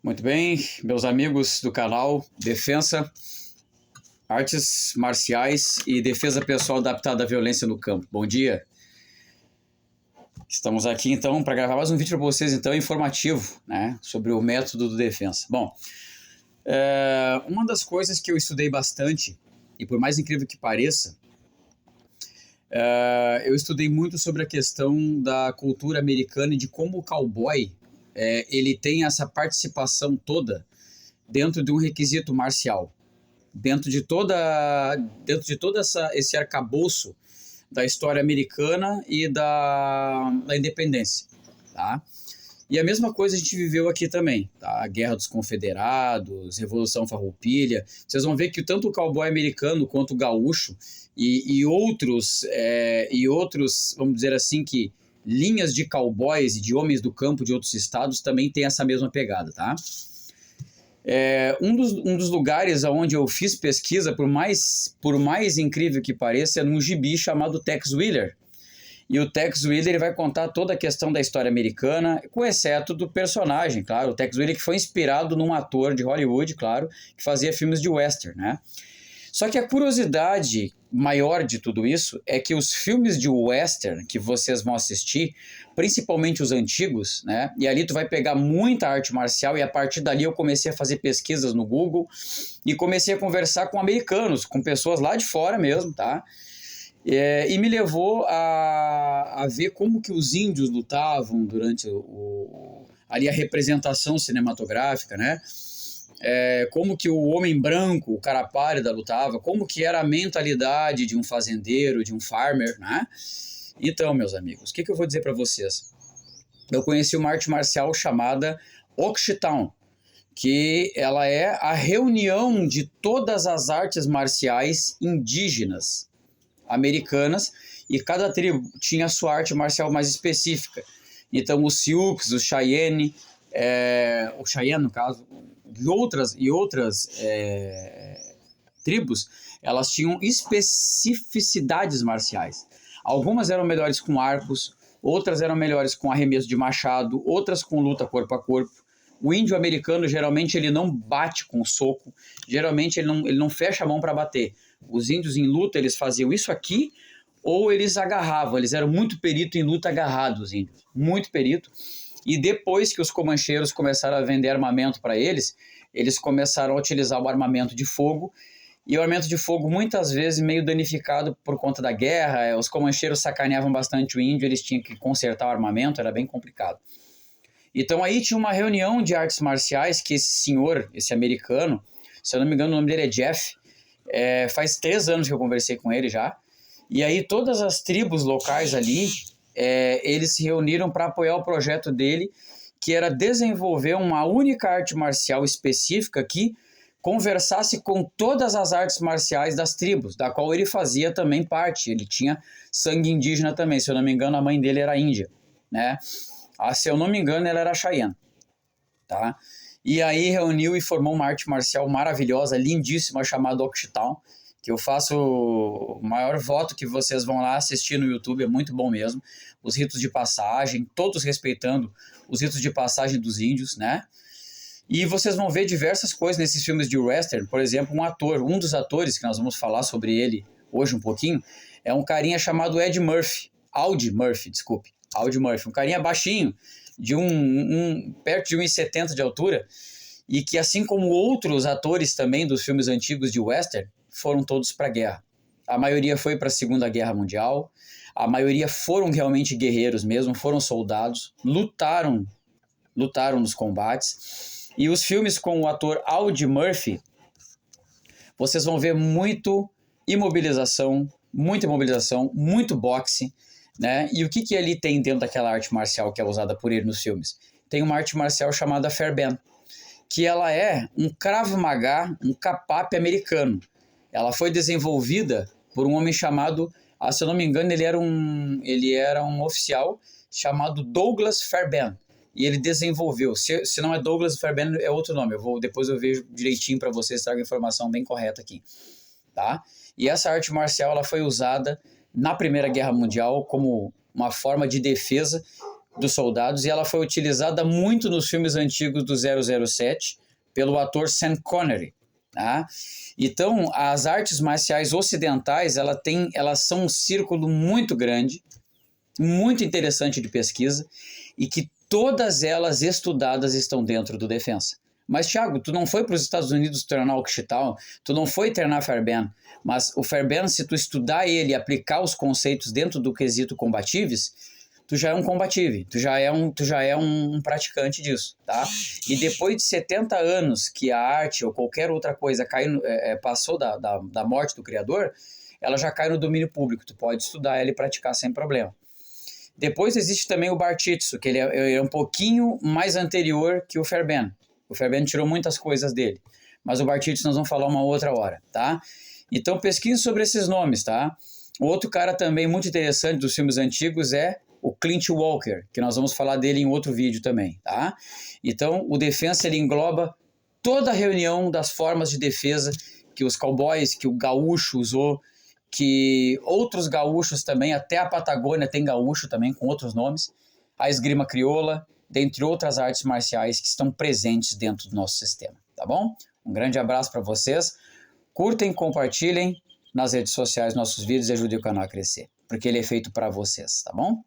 Muito bem, meus amigos do canal Defensa, Artes Marciais e Defesa Pessoal Adaptada à Violência no Campo. Bom dia! Estamos aqui então para gravar mais um vídeo para vocês então informativo, né, sobre o método do Defensa. Bom, uma das coisas que eu estudei bastante, e por mais incrível que pareça, eu estudei muito sobre a questão da cultura americana e de como o cowboy ele tem essa participação toda dentro de um requisito marcial, dentro de todo esse arcabouço da história americana e da independência, tá? E a mesma coisa a gente viveu aqui também, tá? A Guerra dos Confederados, Revolução Farroupilha. Vocês vão ver que tanto o cowboy americano quanto o gaúcho e outros, vamos dizer assim, que linhas de cowboys e de homens do campo de outros estados também tem essa mesma pegada, tá? Um dos lugares onde eu fiz pesquisa, por mais incrível que pareça, é num gibi chamado Tex Willer. E o Tex Willer ele vai contar toda a questão da história americana, com exceto do personagem, claro. O Tex Willer que foi inspirado num ator de Hollywood, claro, que fazia filmes de western, né? Só que a curiosidade maior de tudo isso é que os filmes de western que vocês vão assistir, principalmente os antigos, né? E ali tu vai pegar muita arte marcial e a partir dali eu comecei a fazer pesquisas no Google e comecei a conversar com americanos, com pessoas lá de fora mesmo, tá? E me levou a ver como que os índios lutavam durante ali a representação cinematográfica, né? Como que o homem branco, o cara pálida lutava, como que era a mentalidade de um fazendeiro, de um farmer, né? Então, meus amigos, o que eu vou dizer para vocês? Eu conheci uma arte marcial chamada Okshitan, que ela é a reunião de todas as artes marciais indígenas americanas e cada tribo tinha a sua arte marcial mais específica. Então, os Sioux, os Cheyenne, o Cheyenne, no caso, e outras tribos, elas tinham especificidades marciais. Algumas eram melhores com arcos, outras eram melhores com arremesso de machado, outras com luta corpo a corpo. O índio americano, geralmente, ele não bate com o soco, geralmente ele não fecha a mão para bater. Os índios em luta, eles faziam isso aqui, ou eles agarravam, eles eram muito perito em luta agarrado, os índios, muito perito. E depois que os comancheiros começaram a vender armamento para eles começaram a utilizar o armamento de fogo, e o armamento de fogo muitas vezes meio danificado por conta da guerra, os comancheiros sacaneavam bastante o índio, eles tinham que consertar o armamento, era bem complicado. Então aí tinha uma reunião de artes marciais que esse senhor, esse americano, se eu não me engano o nome dele é Jeff, faz 3 anos que eu conversei com ele já, e aí todas as tribos locais ali, eles se reuniram para apoiar o projeto dele, que era desenvolver uma única arte marcial específica que conversasse com todas as artes marciais das tribos, da qual ele fazia também parte. Ele tinha sangue indígena também, se eu não me engano a mãe dele era índia, né? Se eu não me engano ela era Cheyenne, tá? E aí reuniu e formou uma arte marcial maravilhosa, lindíssima, chamada Okshitan, que eu faço o maior voto que vocês vão lá assistir no YouTube, é muito bom mesmo. Os ritos de passagem, todos respeitando os ritos de passagem dos índios, né? E vocês vão ver diversas coisas nesses filmes de western. Por exemplo, um dos atores, que nós vamos falar sobre ele hoje um pouquinho, é um carinha chamado Audie Murphy, um carinha baixinho, de perto de 1,70 de altura, e que assim como outros atores também dos filmes antigos de western, foram todos para a guerra. A maioria foi para a Segunda Guerra Mundial, a maioria foram realmente guerreiros mesmo, foram soldados, lutaram nos combates. E os filmes com o ator Audie Murphy, vocês vão ver muita imobilização, muito boxe, né? E o que ele tem dentro daquela arte marcial que é usada por ele nos filmes? Tem uma arte marcial chamada Fair Bend, que ela é um Krav Maga, um Kapap americano. Ela foi desenvolvida por um homem chamado, se eu não me engano, ele era um oficial chamado Douglas Fairbairn. E ele desenvolveu, se não é Douglas Fairbairn, é outro nome. Depois eu vejo direitinho para vocês, trago a informação bem correta aqui, tá? E essa arte marcial ela foi usada na Primeira Guerra Mundial como uma forma de defesa dos soldados, e ela foi utilizada muito nos filmes antigos do 007 pelo ator Sean Connery. Tá? Então, as artes marciais ocidentais, elas são um círculo muito grande, muito interessante de pesquisa, e que todas elas estudadas estão dentro do Defensa. Mas, Thiago, tu não foi para os Estados Unidos treinar o Kshital, tu não foi treinar Fairbairn, mas o Fairbairn, se tu estudar ele e aplicar os conceitos dentro do quesito combatíveis, tu já é um combative, tu já é um praticante disso, tá? E depois de 70 anos que a arte ou qualquer outra coisa passou da morte do criador, ela já cai no domínio público, tu pode estudar ela e praticar sem problema. Depois existe também o Bartitsu, que ele é um pouquinho mais anterior que o Fairbairn. O Fairbairn tirou muitas coisas dele, mas o Bartitsu nós vamos falar uma outra hora, tá? Então pesquise sobre esses nomes, tá? Outro cara também muito interessante dos filmes antigos é o Clint Walker, que nós vamos falar dele em outro vídeo também, tá? Então o Defensa ele engloba toda a reunião das formas de defesa que os cowboys, que o gaúcho usou, que outros gaúchos também, até a Patagônia tem gaúcho também com outros nomes, a esgrima crioula, dentre outras artes marciais que estão presentes dentro do nosso sistema, tá bom? Um grande abraço para vocês, curtem, compartilhem nas redes sociais nossos vídeos e ajudem o canal a crescer, porque ele é feito para vocês, tá bom?